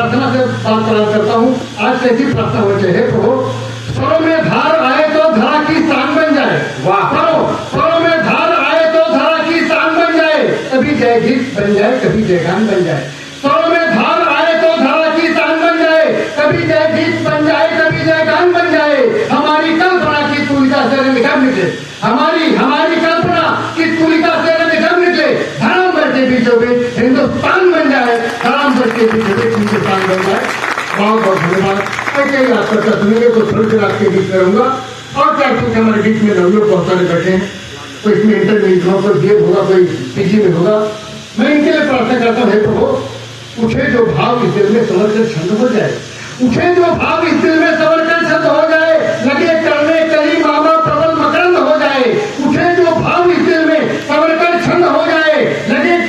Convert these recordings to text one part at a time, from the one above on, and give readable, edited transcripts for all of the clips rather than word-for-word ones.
प्रार्थना से बात करता हूँ। आज कैसी प्रार्थना हो चाहिए प्रभु? स्वरों में धार आए तो धरा की शान बन जाए। वाह! स्वरों में धार आए तो धरा की शान बन जाए, कभी जय गीत बन जाए, कभी जयगान बन जाए। स्वरों में धार आए तो धरा की शान बन जाए, कभी जय गीत बन जाए, कभी जयगान बन जाए। हमारी कल्पना की तुलिका से निकल निकले, हमारी कल्पना की तुलिका से निकल निकले। धर्म भर के बीचों बीच हिंदुस्तान बन जाए, धर्म भर के बीचों बीच हिंदुस्तान बन जाए। बहुत बहुत धन्यवाद। ऐसे ही आप चर्चा सुनेंगे तो थोड़ी देर आपके बीच में रहूंगा। और क्या कुछ हमारे बीच में नवयुवक बहुत सारे बैठे हैं, कोई इसमें इंटरमीडिएट होगा, कोई बीएड होगा, कोई पीजी में होगा। मैं इनके लिए प्रार्थना करता हूँ, हे प्रभु उठे जो भाव इस दिल में संवर कर छंद हो जाए, उठे जो भाव इस दिल में संवर कर छंद हो जाए, लगे करने कली मामा प्रबल मकरंद हो जाए। उठे जो भाव इस दिल में संवर कर छंद हो जाए, लगे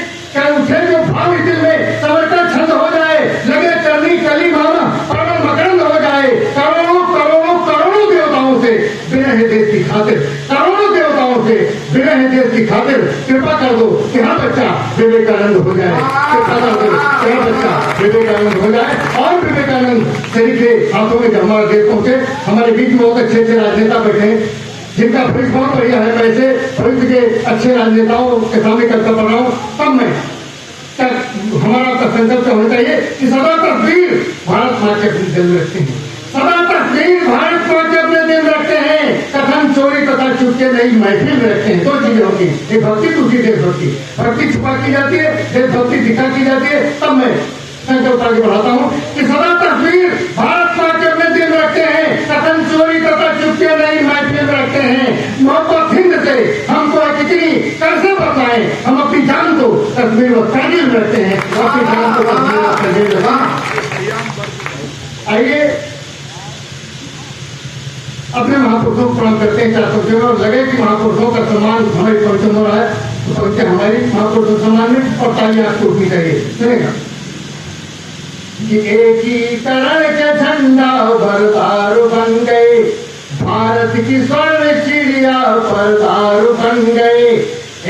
उठे जो भाव इस दिल में संवर कर छंद हो जाए, लगे करनी कली मामा प्रबल मकरंद हो जाए। करोड़ों करोड़ों करोड़ों देवताओं से विनय है देश की खातिर, करोड़ों देवताओं से विनय है देश की खातिर। कृपा कर दो कि हाँ बच्चा विवेकानंद हो जाए, कृपा कर दो कि हाँ बच्चा विवेकानंद हो जाए। और विवेकानंद शरीर के हाथों में हमारे देश पहुंचे। हमारे बीच में बहुत अच्छे अच्छे राजनेता बैठे हैं जिनका भविष्य बहुत बढ़िया है। मैं ऐसे भविष्य के अच्छे राजनेताओं के सामने करता पड़ रहा हूँ। तब मैं हमारा संकल्प होना चाहिए कि सदा तस्वीर भारत माँ के अपने दिल में रखते हैं, सदा तस्वीर भारत माँ के अपने दिल में रखते हैं। कथन चोरी तथा चुपके नहीं महफिल में रखते हैं। दो चीजें होती हैं, एक भक्ति, दूसरी देशभक्ति। भक्ति छुपा की जाती है, देशभक्ति दिखा की जाती है। तब मैं संकल्प आगे बढ़ाता हूँ कि सदा तस्वीर भारत माँ के अपने दिल में रखते हैं, कथन चोरी तथा चुपके नहीं महफिल में रखते हैं। मोहब्बत हिंद से हमको कितनी कैसे बताएं, हम अपनी जान को तस्वीर व तहरीर में रखते हैं, अपनी जान को तस्वीर व तहरीर में। आइए अपने महापुरुषों को प्रणाम करते हैं चार पंक्तियों में। और लगे कि महापुरुषों का सम्मान हमारी पंक्तियों हो रहा है तो पंक्ति हमारी महापुरुषों के सम्मान में, और तालियां आपको उठनी चाहिए। सुनेगा कि एकीकरण के झंडा बरदार बन गए, भारत की स्वर्ण चिड़िया परदार बन गए।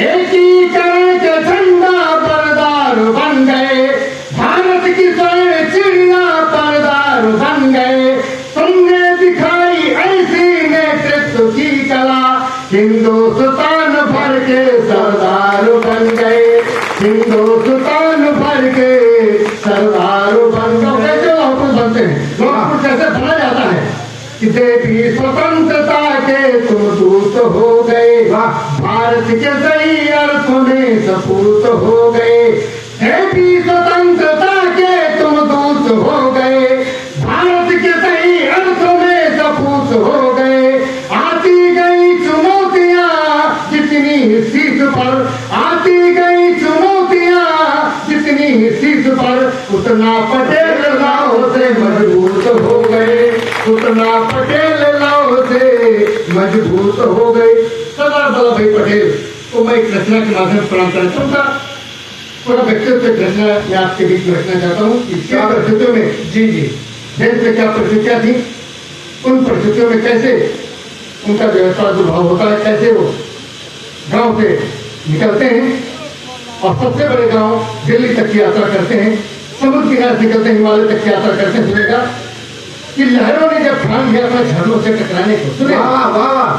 एकीकरण के झंडा बरदार बन गए, भारत की स्वर्ण चिड़िया परदार बन गए। तुमने दिखाई ऐसी नेतृत्व की कला, हिंदुस्तान भर के सरदार बन गए, हिंदुस्तान भर के सरदार बन गए। कैसे लोग बनते हैं, लोग कैसे बना जाता है कि देवी स्वतंत्रता के तुम दूत हो गए, भारत के सही अर्थों में सपूत हो गए। देवी स्वतंत्रता के तुम दूत हो गए, भारत के सही अर्थों में सपूत हो गए। आती गई चुनौतियां जितनी सीट पर, आती गई चुनौतियां जितनी सीट पर, उतना पटेल लाओ से मजबूत हो गए, उतना पटेल लाओ से मजबूत हो गए। सरदार वल्लभ भाई पटेल को मैं एक रचना के माध्यम से प्रणाम करता हूँ। पूरा व्यक्तित्व रचना मैं आपके बीच में रखना चाहता हूँ कि क्या परिस्थितियों में जी देश में क्या परिस्थितियाँ थी, उन परिस्थितियों में कैसे उनका प्रादुर्भाव होता है, कैसे वो गांव से निकलते हैं और सबसे बड़े गांव दिल्ली तक की यात्रा करते हैं, समुद्र किनारे से निकलते हैं, हिमालय तक की यात्रा करते हैं। सुनेगा कि लहरों ने जब ठान लिया था झरनों से टकराने को। सुने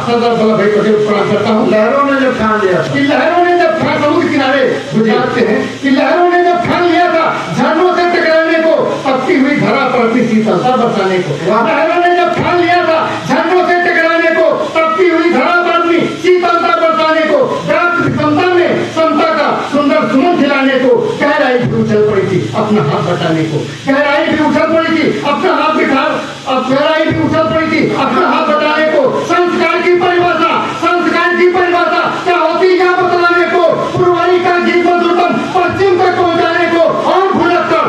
सरदार वल्लभ भाई पटेल प्रणाम करता हूँ। लहरों ने जब ठान लिया था कि लहरों ने जब ठान, समुद्र किनारे बुझाते हैं कि लहरों ने जब ठान लिया था झरनों से टकराने को, तपती हुई धरा पर अपनी शीतलता बरसाने को। लहरों ने जब ठान लिया था झरनों से टकराने को, तपती हुई धरा पर अपनी शीतलता बरसाने को, समता में समता का सुंदर सुमन खिलाने को। गहराई भी उछल पड़ी थी अपना हाथ बटाने को, गहराई भी उछल पड़ी थी अपना हाथ बिठा, अब गहराई भी उछल पड़ी थी अपना हाथ बटाने को। संस्कार की परिभाषा, संस्कार की परिभाषा क्या होती है बतलाने को, पूर्वाई का गीत मधुरतम पश्चिम तक पहुंचाने को। और भुलक्कर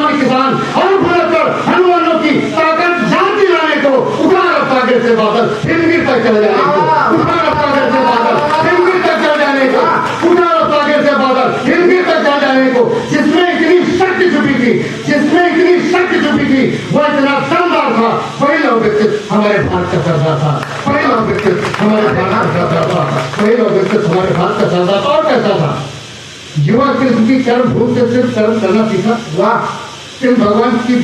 मन किसान, और भुलक्कर हनुमानों की ताकत जान दिलाने को। उठा सागर से बादल हिमगिर तक चले जाने को, उठा सागर से बादल हिमगिर तक चले जाने को, उठा सागर से बादल हिमगिर तक चले जाने को। जिसमें इतनी शक्ति छुपी थी, जिसमें इतनी शक्ति छुपी थी, वो इतना शानदार था। पहला व्यक्तित्व हमारे भारत का सरदार था, पहला व्यक्तित्व हमारे भारत का सरदार था, पहला व्यक्तित्व हमारे भारत का सरदार। और कैसा था, युवा कृष्ण की कर्म भूल से सिर्फ कर्म करना सीखा। वाह, कि भगवान की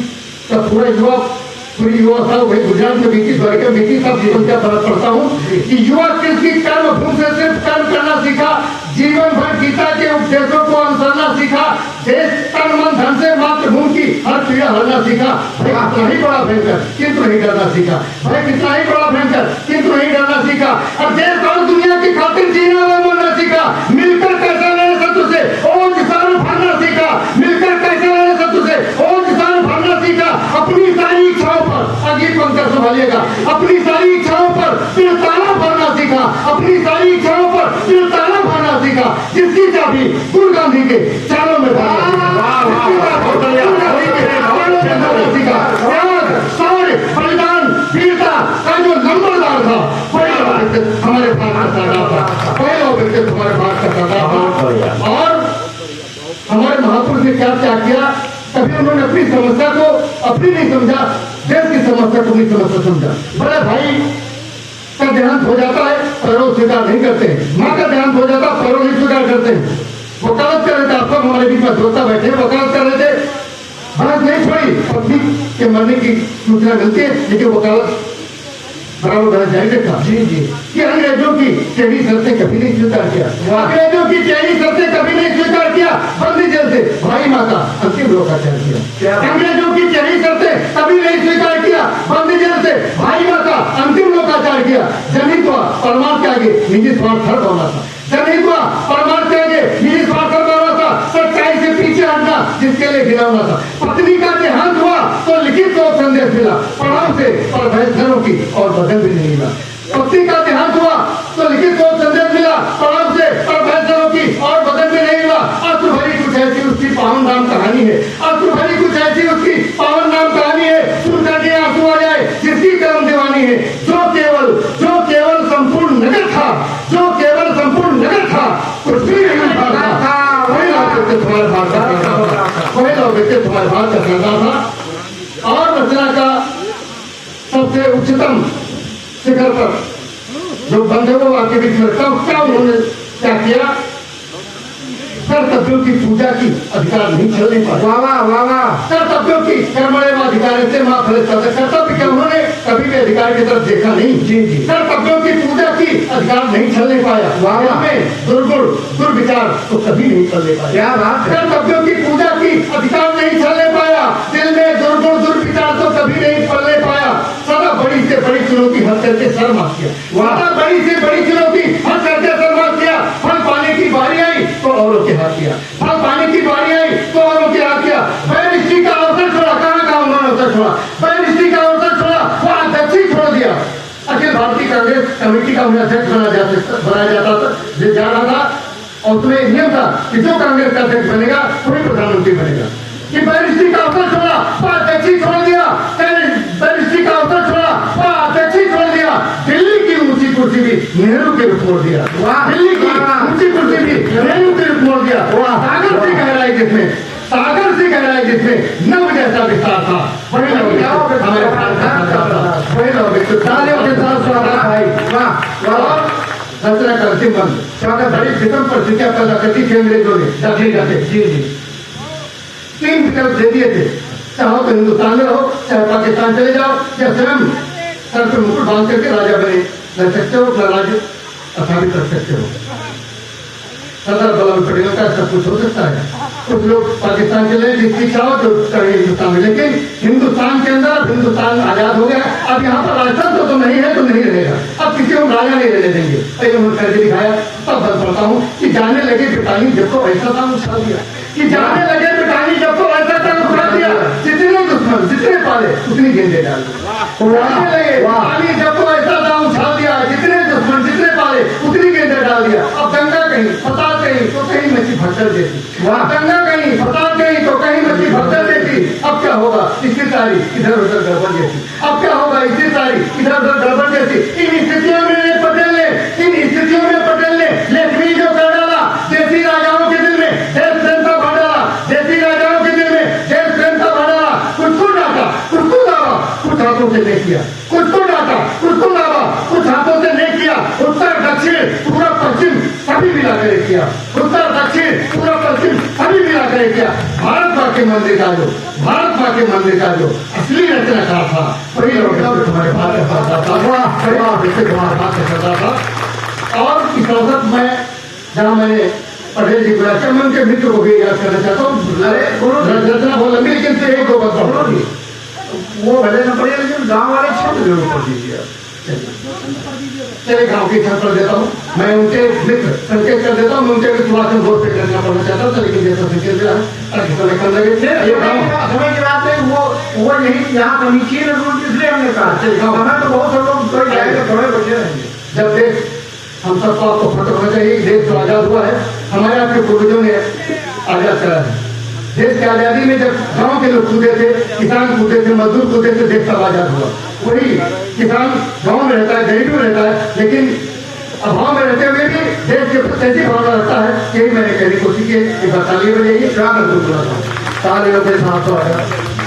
का पूरा युवा पूरी युवा था वही गुजरात में बीती, द्वारका में बीती, तब जीवन क्या फर्क पड़ता हूँ कि युवा किसकी कर्म भूमि से सिर्फ कर्म करना सीखा, जीवन भर गीता के उपदेशों को अनुसरना सीखा, देश तन मन धन से मातृभूमि की हर पीड़ा हरना सीखा। भाई कितना ही बड़ा भयंकर किंतु नहीं डरना सीखा, भाई कितना ही बड़ा भयंकर किंतु नहीं डरना सीखा, और देश और दुनिया की खातिर जीना व मरना सीखा, मिलकर कैसा लड़े शत्रु से और किसान भरना सीखा, मिलकर कैसा लड़े शत्रु से और किसान भरना सीखा, अपनी सारी इच्छाओं पर आगे पंक्ति संभालिएगा, अपनी सारी इच्छाओं पर तिरताना भरना सीखा, अपनी सारी इच्छाओं पर तिरताना भरना सीखा, जिसकी चाबी गुरु गांधी के चारों में भरना सीखा, शौर्य बलिदान वीरता का जो नंबरदार था पहला व्यक्तित्व हमारे भारत का सरदार था, पहला व्यक्तित्व हमारे भारत का सरदार था। और हमारे महापुरुष ने क्या त्याग किया, कभी उन्होंने अपनी समस्या को अपनी नहीं समझा, देश की समस्या को नहीं समझा। बड़े भाई का देहांत हो जाता है, पैरों स्वीकार नहीं करते हैं, माँ का देहांत हो जाता है, पैरों नहीं स्वीकार करते हैं। वकालत कर रहे थे, आप सब हमारे बीच में श्रोता बैठे वकालत कर रहे थे, बहस नहीं छोड़ी, पत्नी के मरने की सूचना मिलती है, लेकिन वकालत बराबर बहस जारी रखा। जी जी कि अंग्रेजों की टेढ़ी शर्तें कभी नहीं स्वीकार किया, अंग्रेजों की टेढ़ी शर्तें कभी नहीं स्वीकार किया, बंदी जेल से भाई माता अंतिम लोकाचार किया, अंग्रेजों की टेढ़ी शर्तें कभी नहीं स्वीकार किया, बंदी जेल से भाई माता अंतिम लोकाचार किया। जनहित हुआ परमार्थ के आगे निजी स्वार्थ हर होना था, जनहित हुआ परमार्थ के आगे निजी स्वार्थ हर होना था, सच्चाई से पीछे हटना जिसके लिए गिरावना था। पत्नी का देहांत हुआ तो लिखित को संदेश मिला, पढ़ाओ से और भैंसों की और बदल भी नहीं मिला। पत्नी का देहांत हुआ तो लिखित को संदेश मिला, पढ़ाओ से और भैंसों की और बदल भी नहीं मिला। अश्रु भरी कुछ ऐसी उसकी पावन नाम कहानी है, अश्रु भरी कुछ ऐसी उसकी पावन नाम कहानी है, सुनकर के आंसू आ जाए जिसकी कर्म दीवानी है। जो केवल संपूर्ण नगर था, जो केवल संपूर्ण नगर था, कुछ भी नहीं था, वही लोग तुम्हारे भारत का सरदार था, वही लोग तुम्हारे भारत का सरदार था। और रचना का सबसे उच्चतम शिखर पर जो बंधे वो आपके बीच में तब क्या उन्होंने क्या किया, कर्तव्यों की पूजा की अधिकार नहीं चलने पाया, कर्तव्यों की कर्मण्येव अधिकारस्ते मा फलेषु, कर्तव्य क्या उन्होंने कभी भी अधिकार की तरफ देखा नहीं। जी जी कर्तव्यों की पूजा की अधिकार नहीं चलने पाया, में दुर्गुण दुर्विचार तो कभी नहीं चलने पाया। क्या बात, कर्तव्यों की पूजा की अधिकार नहीं चलने पाया, दिल में दुर्गुण दुर्विचार तो कभी नहीं चलने पाया। सदा बड़ी से बड़ी चुनौती हर करके सर मार किया, सदा बड़ी से बड़ी चुनौती हर करके सर मार किया। फल पाने की बारी आई तो औरों के हाथ किया, फल पाने की बारी आई तो औरों के हाथ किया। बैरिस्ट्री का अवसर छोड़ा, कहाँ उन्होंने अवसर छोड़ा, बैरिस्ट्री का अवसर छोड़ा, वो अध्यक्ष ही छोड़ दिया। अखिल भारतीय कांग्रेस कमेटी का उन्हें अध्यक्ष बनाया जा रहा था, और उसमें नियम था कि जो कांग्रेस का अध्यक्ष बनेगा वही प्रधानमंत्री बनेगा। कि बैरिस्ट्री का अवसर छोड़ा, वो अध्यक्ष ही छोड़ दिया, बैरिस्ट्री का अवसर छोड़ा, वो अध्यक्ष ही छोड़ दिया। दिल्ली की ऊंची कुर्सी भी नेहरू के रूप मोड़ दिया, दिल्ली की ऊंची कुर्सी भी नेहरू के रूप मोड़ दिया। सागर से गहराई जिसमें, सागर से गहराई जिसमें नव जैसा विस्तार था, वही लोग हमारे भारत का सरदार था, वही लोग तालियों के साथ स्वागत भाई। और रचना का अंतिम बंद स्वागत बड़ी विषम परिस्थितियां पैदा करती थी अंग्रेजों ने जाते जाते। जी जी तीन विकल्प दे दिए थे, चाहो तो हिंदुस्तान में रहो, चाहे पाकिस्तान चले जाओ, या स्वयं सर पे मुकुट बांध करके राजा बने रह सकते हो, अपना राज्य स्थापित कर सकते हो। सरदार वल्लभ भाई पटेल का सब कुछ हो सकता है। कुछ लोग पाकिस्तान चले, जिसकी चाहो जो करे हिंदुस्तान में, लेकिन हिंदुस्तान के अंदर हिंदुस्तान आजाद हो गया। अब यहाँ पर राजतंत्र तो नहीं है तो नहीं रहेगा, अब किसी को राजा नहीं रहने देंगे। उन्होंने करके दिखाया, तब बल पड़ता हूँ कि जाने लगे पिटानी जब तो ऐसा था उछाल दिया, कि जाने लगे पिटानी जब तो ऐसा था उछाल दिया। जितने दुश्मन जितने पाले उतनी गेंदे डाल जाने लगे, पानी जब तो ऐसा था उछाल दिया, जितने दुश्मन जितने पाले उतनी गेंदे डाल दिया। अब गंगा कहीं फसाद कहीं तो कहीं मछली भटक देती, गंगा कहीं फसाद कहीं तो कहीं मछली भटक देती। अब क्या होगा, इसकी तारीख इधर उधर गड़बड़ जैसी, अब क्या होगा, इसकी तारीख इधर उधर गड़बड़ जैसी। इन स्थितियों में पटेल ने लेखनी जो कर डाला, देसी राजाओं के दिल में देश प्रेम का भर डाला, देसी राजाओं के दिल में देश प्रेम का भर डाला। कुछ को डांटा, कुछ को दावा, कुछ हाथों से नहीं किया, कुछ को डांटा, कुछ को दावा, कुछ हाथों से नहीं किया। उत्तर दक्षिण पूरा पश्चिम सभी मिलाकर किया, उत्तर दक्षिण पूरा पश्चिम सभी मिलाकर किया। भारत का के मंदिर का जो भारत विश्वकर्मा के मंदिर का जो असली रचनाकार था वही लोग तुम्हारे बात करता था। और इस अवसर में जहाँ मैंने पटेल जी को मैं उनके मित्र को भी याद करना चाहता हूँ। रचना बहुत लंबी, लेकिन फिर एक दो बात वो भले न पड़े, लेकिन गाँव वाले छत जरूर कर दीजिए। चले गाँव की छत पर देता हूँ, मैं उनके मित्र संकेत कर देता हूँ, उनके विश्वास में बहुत पेट करना पड़ना चाहता था, लेकिन जैसा संकेत दिया समय कम लगे थे। समय की बात है, वो यही यहाँ कमीची ने रूल, इसलिए हमने कहा हमें तो बहुत लोग थोड़े बचे रहेंगे। जब देश हम सबको आपको फर्क होना चाहिए, देश जो आजाद हुआ है हमारे आपके पूर्वजों ने आजाद करा है। देश की आजादी में जब गांव के लोग कूदे थे, किसान कूदे थे, मजदूर कूदे थे, देश तब आजाद हुआ। वही किसान गांव में रहता है, गरीब में रहता है, लेकिन अभाव में रहते हुए भी देश के प्रति ऐसी भावना रखता है। यही मैंने कहने की कोशिश की बताली में जाइए तालियों के साथ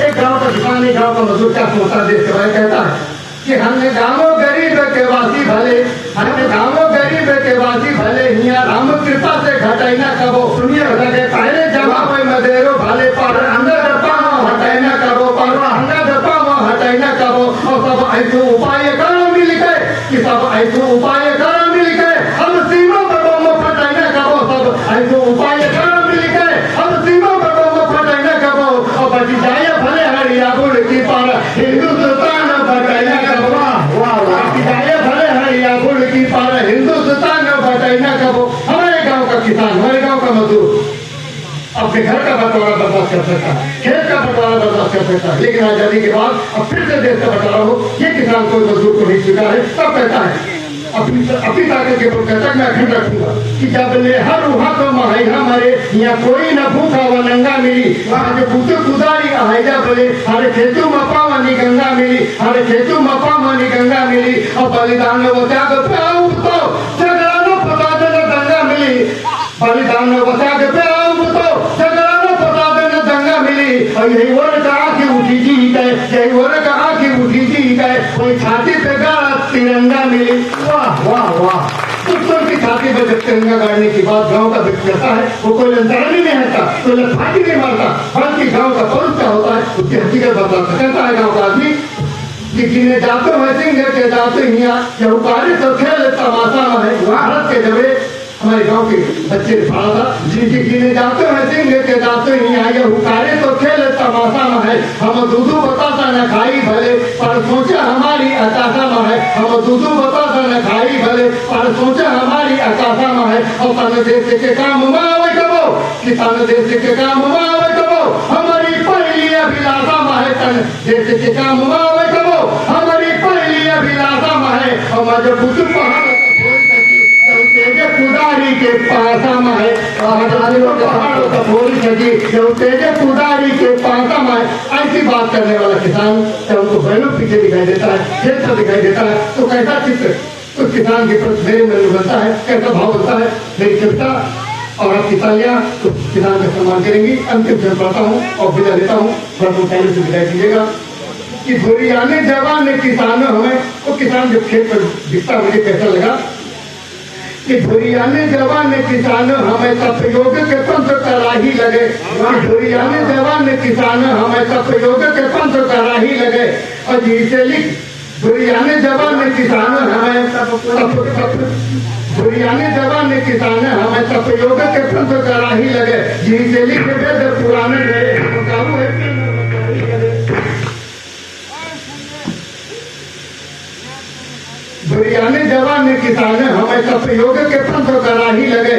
एक गाँव का किसान, एक गाँव का मजदूर क्या सोचता देश के बारे कहता है कि हमने गाँवों गरीब के वासी भले, हमने गाँवों गरीब के वासी भले, हिया राम कृपा से घटाई ना कबो। सुनिए लगे पहले जमा में मदेरो भाले पर अंदर पाओ हटाई ना कबो, पर अंदर पाओ हटाई ना कबो। और सब ऐसो उपाय करो मिल गए कि सब ऐसो उपाय करो मिल गए, हम सीमा पर बम फटाई ना कबो। सब ऐसो उपाय करो मिल गए, हम सीमा पर बम फटाई ना कबो। और बची जाए भले हरिया गुड़ की पार हिंदुस्तान बटाई ना कबो। जाए भले हरिया गुड़ की पार हिंदुस्तान बटाई ना कबो। हमारे गांव का किसान, हमारे गांव का मजदूर अपने घर का बंटवारा बर्दाश्त कर सकता है, खेत का बंटवारा बर्दाश्त कर सकता है, लेकिन आजादी के बाद अब फिर से देश का बंटवारा हो, ये किसान कोई मजदूर को नहीं स्वीकार है। तब कहता है अपनी ताकत के ऊपर कहता है मैं अखंड रखूंगा कि जब ले हर वहां तो महैया मरे, यहाँ कोई न भूखा व नंगा मिली। वहां जो भूखे कुदारी अहाइजा बोले, हरे खेतों में पावनी गंगा मिली, हरे खेतों में पावनी गंगा मिली। और बलिदान वो त्याग पे आऊं तो जगरानो पता देना दंगा मिली, बलिदान वो त्याग पे आऊं तो जगरानो पता देना दंगा मिली। और यही वर्ग का आंखें उठी जी गए, यही वर्ग का आंखें उठी जी गए, कोई छाती पे गाड़ा तिरंगा मिली। वाह वाह वाह। दुश्मन की छाती पर जब तिरंगा गाड़ने की बात गांव का व्यक्ति करता है, वो कोई लंतरनी नहीं हटता, कोई लफाटी नहीं मारता, बल्कि गांव का परुष क्या होता है उसकी हकीकत बताता कहता है गांव का आदमी कि जिन्हें जाते हैं सिंह के जाते हिया या उकारी तो खेल तमाशा है। भारत के जबे हमारे गांव के बच्चे ने पढ़ा था, जिन्हें जाते हैं सिंह के जाते हिया या उकारी तो खेल तमाशा है। हम दूधू बतासा न खाई भले, पर सोचे हमारी अकाशा में है। हम दूधू बतासा न खाई भले, पर सोचे हमारी अकाशा में है। और तन देश के काम मावे कबो, किसान देश के काम मावे कबो, हमारी पहली अभिलाषा में है। तन देश के काम मावे कबो, हमारी पहली अभिलाषा में है। हम मजबूत पहाड़ तेजे कुदारी के पासा में है, पहाड़ों का बोल सकी जो तेजे कुदारी के पासा में है। ऐसी बात करने वाला किसान जब उनको बैलों पीछे दिखाई देता है, खेत पर दिखाई देता है, तो कैसा चित्र उस किसान के प्रति मेरे मन में बनता है, कैसा भाव बनता है। मेरी कविता और आपकी तालियां तो किसान का सम्मान करेंगी। अंतिम क्षण पढ़ता हूँ और विदा देता हूँ, थोड़ा पहले से विदाई दीजिएगा। कि धुरियाने जवान किसान हमें, वो किसान जब खेत पर दिखता मुझे कैसा लगा कि धुरियाने जवान किसान हमें तप योग के पंथ कराही लगे। धुरियाने जवान किसान हमें तप योग के पंथ कराही लगे। और जी से लिख धुरियाने जवान किसान हमें धुरियाने जवान किसान हमें तप योग के पंथ कराही लगे। जी से लिख वेद पुराने धुरियाने जवान किसान हमें तप योग के पंथ कराही लगे।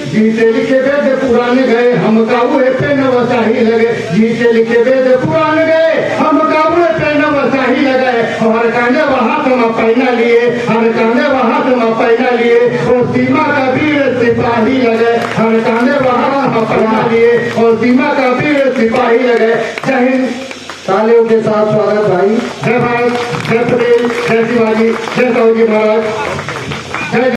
जीते लिखे वेद पुराण गए, हम काबुए पे नवसाही लगे। जीते लिखे वेद पुराण गए, हम काबुए पे नवसाही लगे। हर काने हाथ में पहना लिए, हर काने हाथ में पहना लिए, और सीमा का वीर सिपाही लगे। हर काने हाथ में पहना लिए, और सीमा का वीर सिपाही लगे। जय हिंद। तालियों के साथ स्वागत भाई। जय भारत, जय पटेल, जय शिवाजी, जय साहू जी महाराज, जय